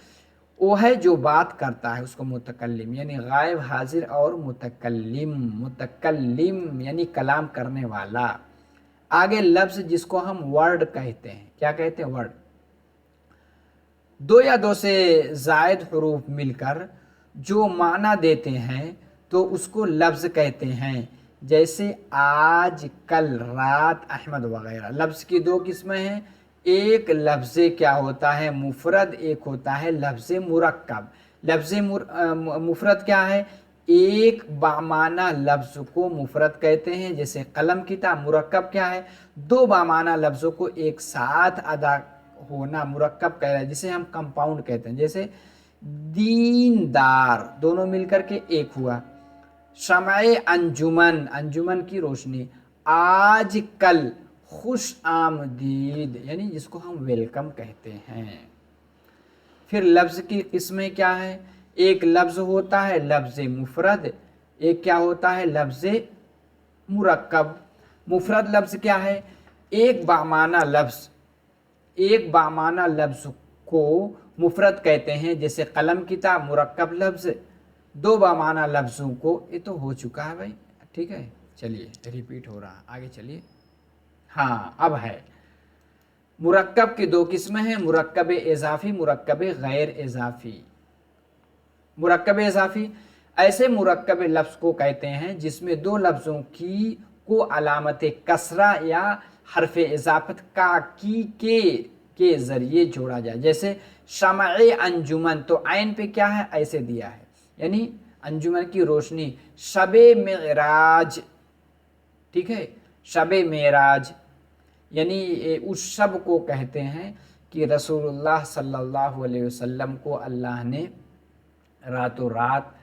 वो है जो बात करता है उसको मुतकल्लिम, यानी गायब, हाजिर और मुतकल्लिम। मुतकल्लिम यानी कलाम करने वाला। आगे लफ्ज़ जिसको हम वर्ड कहते हैं, क्या कहते हैं, वर्ड। दो या दो से ज़ायद हुरूफ मिलकर जो माना देते हैं तो उसको लफ्ज़ कहते हैं, जैसे आज, कल, रात, अहमद वगैरह। लफ्ज़ की दो किस्में हैं, एक लफ्ज़ क्या होता है मुफरद, एक होता है लफ्ज़ मुरक्कब। लफ्ज़ मुफरद क्या है, एक बामाना लफ्ज़ को मुफरद कहते हैं, जैसे कलम, किताब। मुरक्कब क्या है, दो बामाना लफ्ज़ों को एक साथ अदा होना मुरक्कब कह रहा है, जिसे हम कंपाउंड कहते हैं, जैसे दीनदार, दोनों मिलकर के एक हुआ। शमए अंजुमन, अंजुमन की रोशनी। आज कल, खुश आमदीद यानी जिसको हम वेलकम कहते हैं। फिर लफ्ज़ की किस्में क्या है? एक लफ्ज़ होता है लफ्ज़ मुफरद, एक क्या होता है लफ्ज़ मुरक्कब। मुफरद लफ्ज़ क्या है? एक बामाना लफ्ज़, एक बामाना लफ्ज़ को मुफरद कहते हैं, जैसे कलम किताब मुरक्कब लफ्ज़। दो बामाना लफ्ज़ों को, ये तो हो चुका है भाई, ठीक है, चलिए रिपीट हो रहा, आगे चलिए। हाँ अब है, मुरक्कब की दो किस्में हैं, मुरक्कब इज़ाफ़ी, मुरक्कब गैर इज़ाफ़ी। मुरक्कब इज़ाफ़ी ऐसे मुरक्कब लफ्ज़ को कहते हैं जिसमें दो लफ्ज़ों की को अलामत कसरा या हरफ इज़ाफ़त का की के ज़रिए जोड़ा जाए। जैसे शमए अंजुमन, तो आइन पे क्या है ऐसे दिया है, यानी अंजुमन की रोशनी। शबे मेराज, ठीक है, शबे मेराज यानी उस शब को कहते हैं कि रसूलुल्लाह सल्लल्लाहु अलैहि वसल्लम को अल्लाह ने रातों रात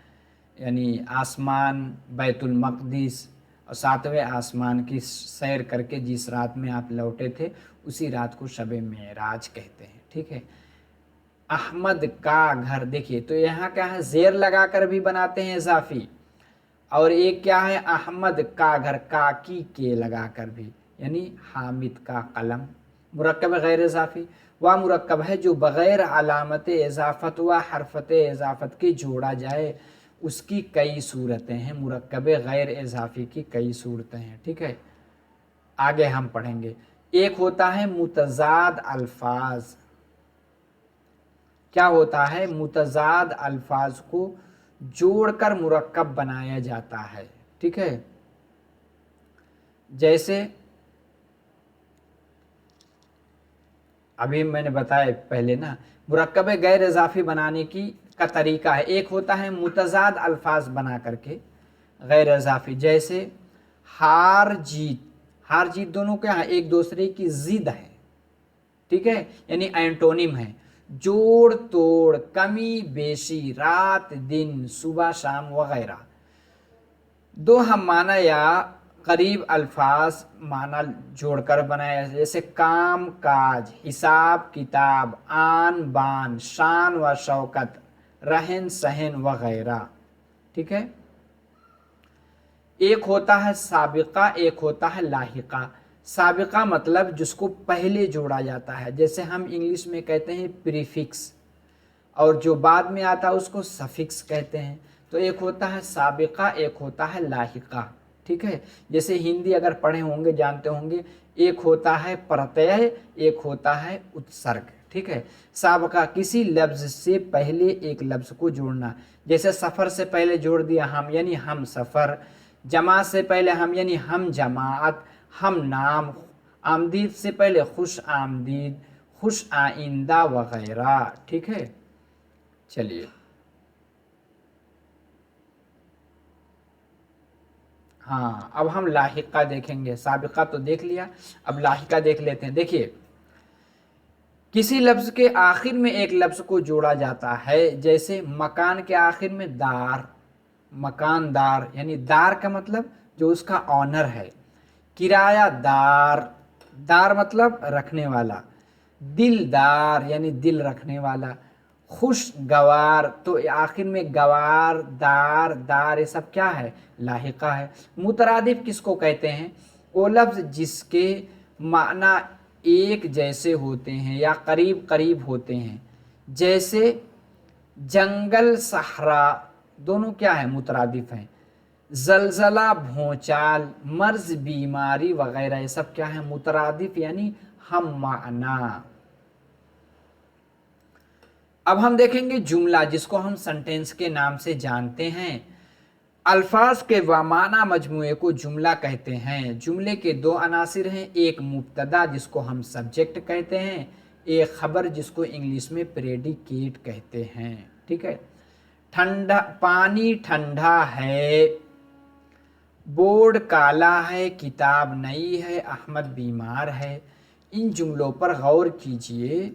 यानी आसमान बैतुल मक़दिस और सातवें आसमान की सैर करके जिस रात में आप लौटे थे उसी रात को शब मेराज कहते हैं, ठीक है। अहमद का घर, देखिए तो यहाँ क्या है, ज़ेर लगा कर भी बनाते हैं इज़ाफ़ी, और एक क्या है अहमद का घर, का की के लगा कर भी, यानी हामिद का कलम। मुरक्कब गैर इज़ाफ़ी वह मुरक्कब है जो बग़ैर अलामत इज़ाफ़त व हरफत इज़ाफ़त के जोड़ा जाए, उसकी कई सूरतें हैं। मुरक्कब गैर इज़ाफ़ी की कई सूरतें हैं, ठीक है। आगे हम पढ़ेंगे। एक होता है मुतज़ाद अल्फाज। क्या होता है? मुतज़ाद अल्फाज को जोड़कर मुरक्कब बनाया जाता है, ठीक है। जैसे अभी मैंने बताया पहले ना, मुरक्कब गैर इज़ाफ़ी बनाने की का तरीका है। एक होता है मुतज़ाद अल्फाज बना करके गैर इज़ाफ़ी, जैसे हार जीत। हार जीत दोनों क्या है? एक दूसरे की ज़िद है, ठीक है, यानी एंटोनिम है। जोड़ तोड़, कमी बेशी, रात दिन, सुबह शाम वगैरह। दो हम माना या करीब अल्फाज माना जोड़कर बनाया, जैसे काम काज, हिसाब किताब, आन बान, शान व शौकत, रहन सहन वगैरह, ठीक है। एक होता है साबिका, एक होता है लाहिका। साबिका मतलब जिसको पहले जोड़ा जाता है, जैसे हम इंग्लिश में कहते हैं प्रीफिक्स, और जो बाद में आता है उसको सफिक्स कहते हैं। तो एक होता है साबिका, एक होता है लाहिका, ठीक है। जैसे हिंदी अगर पढ़े होंगे जानते होंगे, एक होता है प्रत्यय, एक होता है उत्सर्ग, ठीक है। साबिका किसी लफ्ज़ से पहले एक लफ्ज़ को जोड़ना, जैसे सफ़र से पहले जोड़ दिया हम यानी हम सफ़र, जमात से पहले हम यानी हम जमात, हम नाम, आमदीद से पहले खुश आमदीद, खुश आइंदा वगैरह, ठीक है। चलिए हाँ अब हम लाहिका देखेंगे। साबिका तो देख लिया, अब लाहिका देख लेते हैं। देखिए किसी लफ्ज़ के आखिर में एक लफ्ज़ को जोड़ा जाता है, जैसे मकान के आखिर में दार, मकानदार यानी दार का मतलब जो उसका ऑनर है। किराया दार, दार मतलब रखने वाला। दिलदार यानी दिल रखने वाला। खुशगवार, तो आखिर में गवार, दार, दार ये सब क्या है? लाहिका है। मुतरादिफ किसको कहते हैं? वो लफ्ज़ जिसके माना एक जैसे होते हैं या करीब करीब होते हैं, जैसे जंगल सहरा, दोनों क्या है? मुतरादिफ हैं। जलजला भूचाल, मर्ज बीमारी वगैरह ये सब क्या है? मुतरादिफ यानी हम माना। अब हम देखेंगे जुमला, जिसको हम सेंटेंस के नाम से जानते हैं। अल्फाज के वामाना मजमूए को जुमला कहते हैं। जुमले के दो अनासिर हैं, एक मुब्तदा जिसको हम सब्जेक्ट कहते हैं, एक खबर जिसको इंग्लिश में प्रेडिकेट कहते हैं, ठीक है। ठंडा, पानी ठंडा है, बोर्ड काला है, किताब नई है, अहमद बीमार है। इन जुमलों पर गौर कीजिए।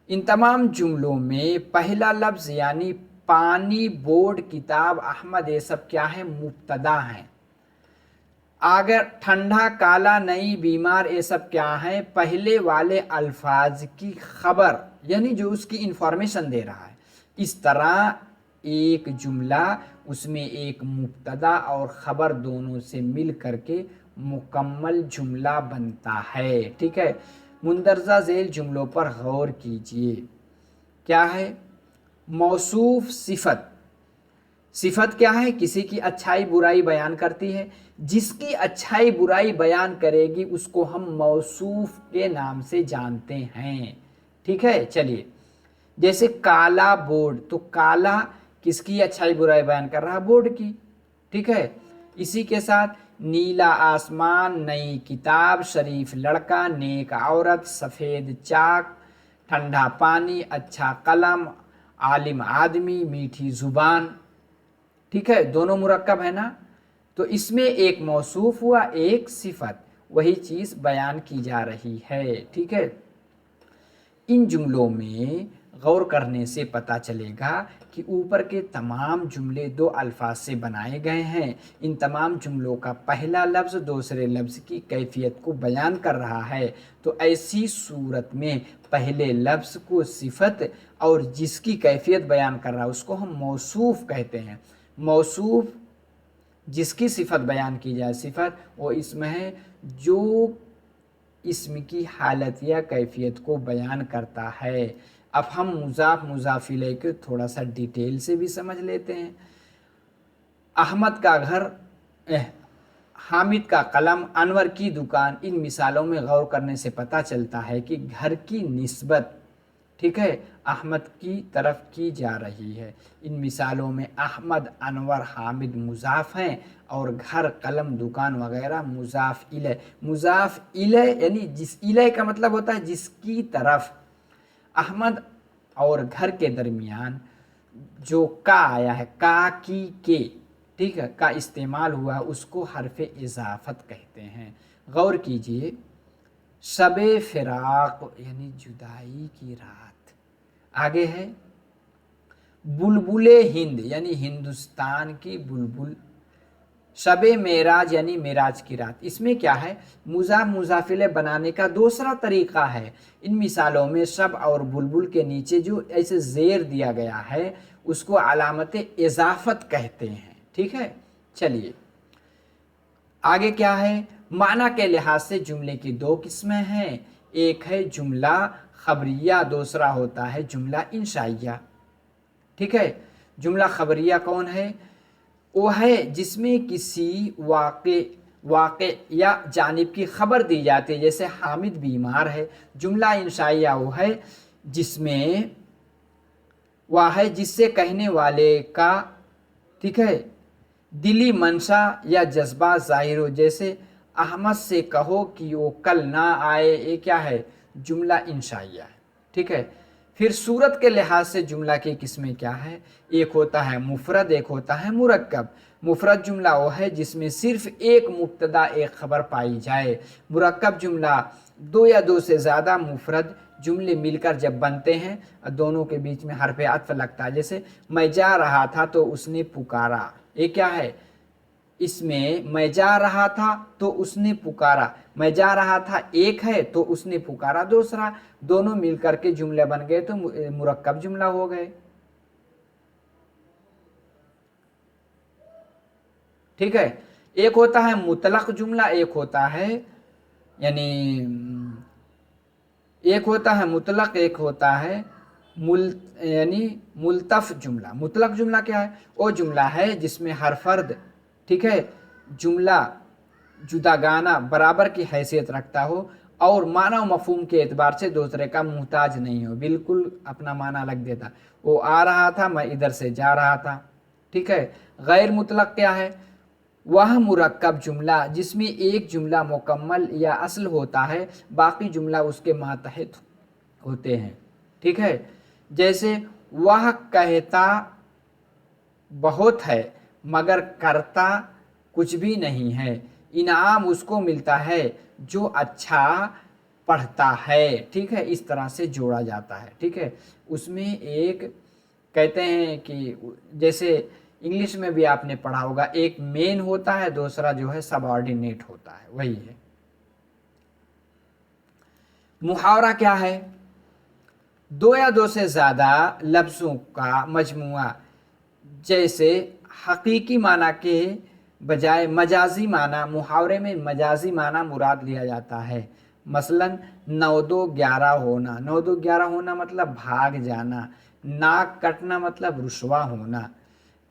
इन तमाम जुमलों में पहला लफ्ज़ यानी पानी, बोर्ड, किताब, अहमद ये सब क्या है? मुब्तदा हैं। अगर ठंडा, काला, नई, बीमार, ये सब क्या है? पहले वाले अल्फाज की खबर, यानी जो उसकी इंफॉर्मेशन दे रहा है। इस तरह एक जुमला, उसमें एक मुब्तदा और ख़बर दोनों से मिल करके मुकम्मल जुमला बनता है। ठीक है, मुंदरजा झेल जुमलों पर गौर कीजिए। क्या है? मौसूफ सिफत। सिफत क्या है? किसी की अच्छाई बुराई बयान करती है। जिसकी अच्छाई बुराई बयान करेगी उसको हम मौसूफ के नाम से जानते हैं। ठीक है, चलिए, जैसे काला बोर्ड, तो काला किसकी अच्छाई बुराई बयान कर रहा है? बोर्ड की। ठीक है, इसी के साथ नीला आसमान, नई किताब, शरीफ लड़का, नेक औरत, सफ़ेद चाक, ठंडा पानी, अच्छा कलम, आलिम आदमी, मीठी जुबान। ठीक है, दोनों मुरक्कब है ना? तो इसमें एक मौसूफ हुआ, एक सिफत, वही चीज़ बयान की जा रही है। ठीक है, इन जुमलों में गौर करने से पता चलेगा कि ऊपर के तमाम जुमले दो अल्फाज से बनाए गए हैं। इन तमाम जुमलों का पहला लफ्ज़ दूसरे लफ्ज़ की कैफियत को बयान कर रहा है। तो ऐसी सूरत में पहले लफ्ज़ को सिफत और जिसकी कैफियत बयान कर रहा है उसको हम मौसूफ कहते हैं। मौसूफ जिसकी सिफत बयान की जाए, सिफत वो इसम है जो इसम की हालत या कैफियत को बयान करता है। अब हम मुज़ाफ मुज़ाफ इलैह को थोड़ा सा डिटेल से भी समझ लेते हैं। अहमद का घर, हामिद का कलम, अनवर की दुकान, इन मिसालों में गौर करने से पता चलता है कि घर की निस्बत, ठीक है, अहमद की तरफ की जा रही है। इन मिसालों में अहमद, अनवर, हामिद मुज़ाफ हैं और घर, कलम, दुकान वगैरह मुज़ाफ इलैह। मुज़ाफ इलैह यानी जिस, इलैह का मतलब होता है जिसकी तरफ। अहमद और घर के दरमियान जो का आया है, का, की, के, ठीक है, का इस्तेमाल हुआ, उसको हरफ़े इज़ाफ़त कहते हैं। गौर कीजिए, शबे फ़िराक़ यानी जुदाई की रात। आगे है बुलबुले हिंद यानी हिंदुस्तान की बुलबुल। शबे मेराज यानी मेराज की रात। इसमें क्या है? मुज़ाफ मुज़ाफिले बनाने का दूसरा तरीक़ा है। इन मिसालों में शब और बुलबुल के नीचे जो ऐसे ज़ेर दिया गया है उसको अलामत इज़ाफ़त कहते हैं। ठीक है, चलिए आगे क्या है? माना के लिहाज से जुमले की दो किस्में हैं। एक है जुमला खबरिया, दूसरा होता है जुमला इंशाइया। ठीक है, जुमला खबरिया कौन है? वो है जिसमें किसी वाक़े या जानिब की खबर दी जाती है, जैसे हामिद बीमार है। जुमला इंशाइया वो है जिसमें वह है जिससे कहने वाले का, ठीक है, दिली मंशा या जज्बा ज़ाहिर हो। जैसे अहमद से कहो कि वो कल ना आए, ये क्या है? जुमला इंशाइया है। ठीक है, फिर सूरत के लिहाज से जुमला की किस्में क्या है? एक होता है मुफरद, एक होता है मुरक्कब। मुफरद जुमला वो है जिसमें सिर्फ एक मुब्तदा एक खबर पाई जाए। मुरक्कब जुमला दो या दो से ज़्यादा मुफरद जुमले मिलकर जब बनते हैं, दोनों के बीच में हरफ अत्फ लगता है। जैसे मैं जा रहा था तो उसने पुकारा, ये क्या है? इसमें मैं जा रहा था तो उसने पुकारा, मैं जा रहा था एक है तो उसने पुकारा दूसरा, दोनों मिलकर के जुमले बन गए तो मुरक्कब जुमला हो गए। ठीक है, एक होता है मुतलक जुमला, एक होता है एक होता है मुतलक, एक होता है मुल्तफ जुमला। मुतलक जुमला क्या है? वो जुमला है जिसमें हर फर्द, ठीक है, जुमला जुदागाना बराबर की हैसियत रखता हो और मानव मफहूम के एतबार से दूसरे का मुहताज नहीं हो, बिल्कुल अपना माना लग देता। वो आ रहा था, मैं इधर से जा रहा था। ठीक है, गैर मुतलक क्या है? वह मुरक्कब जुमला जिसमें एक जुमला मुकम्मल या असल होता है, बाकी जुमला उसके मातहत होते हैं। ठीक है, जैसे वह कहता बहुत है मगर करता कुछ भी नहीं है, इनाम उसको मिलता है जो अच्छा पढ़ता है। ठीक है, इस तरह से जोड़ा जाता है। ठीक है, उसमें एक कहते हैं कि जैसे इंग्लिश में भी आपने पढ़ा होगा, एक मेन होता है, दूसरा जो है सबऑर्डिनेट होता है, वही है। मुहावरा क्या है? दो या दो से ज़्यादा लफ्ज़ों का मजमुआ, जैसे हकीकी माना के बजाय मजाजी माना, मुहावरे में मजाजी माना मुराद लिया जाता है। मसलन 9-2-11 होना, 9-2-11 होना मतलब भाग जाना, नाक कटना मतलब रुसवा होना।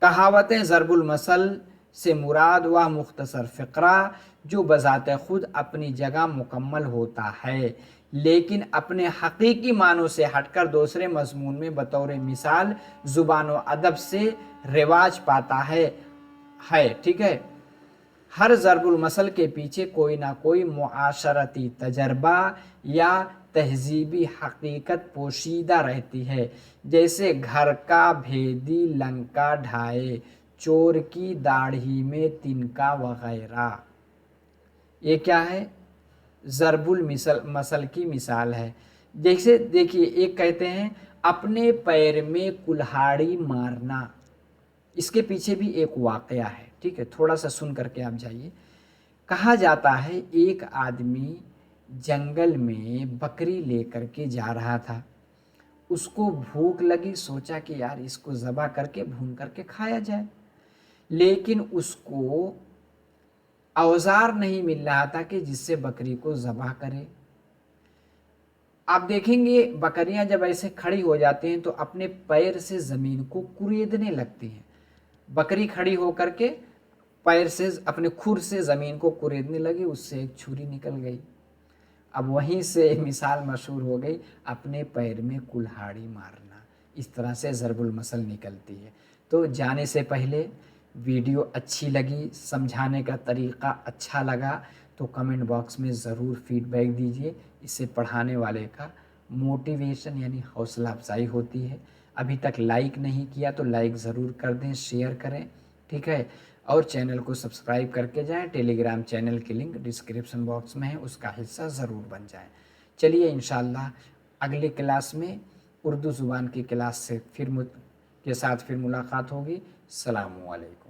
कहावतें ज़रबुल मसल से मुराद वह मुख्तसर फ़िक्रा जो बज़ाते खुद अपनी जगह मुकम्मल होता है, लेकिन अपने हकीकी मानों से हटकर दूसरे मज़मून में बतौर मिसाल ज़ुबान व अदब से रिवाज पाता है। ठीक है। हर ज़रबुल मसल के पीछे कोई ना कोई मुआशरती तजर्बा या तहजीबी हकीकत पोशीदा रहती है, जैसे घर का भेदी लंका ढाए, चोर की दाढ़ी में तिनका वगैरह। ये क्या है? ज़रबुल मसल की मिसाल है। जैसे देखिए, एक कहते हैं अपने पैर में कुल्हाड़ी मारना, इसके पीछे भी एक वाक़या है, ठीक है, थोड़ा सा सुन करके आप जाइए। कहा जाता है एक आदमी जंगल में बकरी लेकर के जा रहा था, उसको भूख लगी, सोचा कि यार इसको ज़बह करके भून करके खाया जाए, लेकिन उसको औजार नहीं मिल रहा था कि जिससे बकरी को ज़बह करे। आप देखेंगे बकरियां जब ऐसे खड़ी हो जाती हैं तो अपने पैर से ज़मीन को कुरेदने लगती हैं। बकरी खड़ी होकर के पैर से अपने खुर से ज़मीन को कुरेदने लगी, उससे एक छुरी निकल गई। अब वहीं से मिसाल मशहूर हो गई, अपने पैर में कुल्हाड़ी मारना। इस तरह से ज़रबुल मसल निकलती है। तो जाने से पहले वीडियो अच्छी लगी, समझाने का तरीक़ा अच्छा लगा तो कमेंट बॉक्स में ज़रूर फीडबैक दीजिए। इससे पढ़ाने वाले का मोटिवेशन यानी हौसला अफजाई होती है। अभी तक लाइक नहीं किया तो लाइक ज़रूर कर दें, शेयर करें, ठीक है, और चैनल को सब्सक्राइब करके जाएं। टेलीग्राम चैनल की लिंक डिस्क्रिप्शन बॉक्स में है, उसका हिस्सा ज़रूर बन जाएं। चलिए इंशाल्लाह अगले क्लास में उर्दू ज़ुबान की क्लास से फिर मुलाकात होगी। अस्सलामु अलैकुम।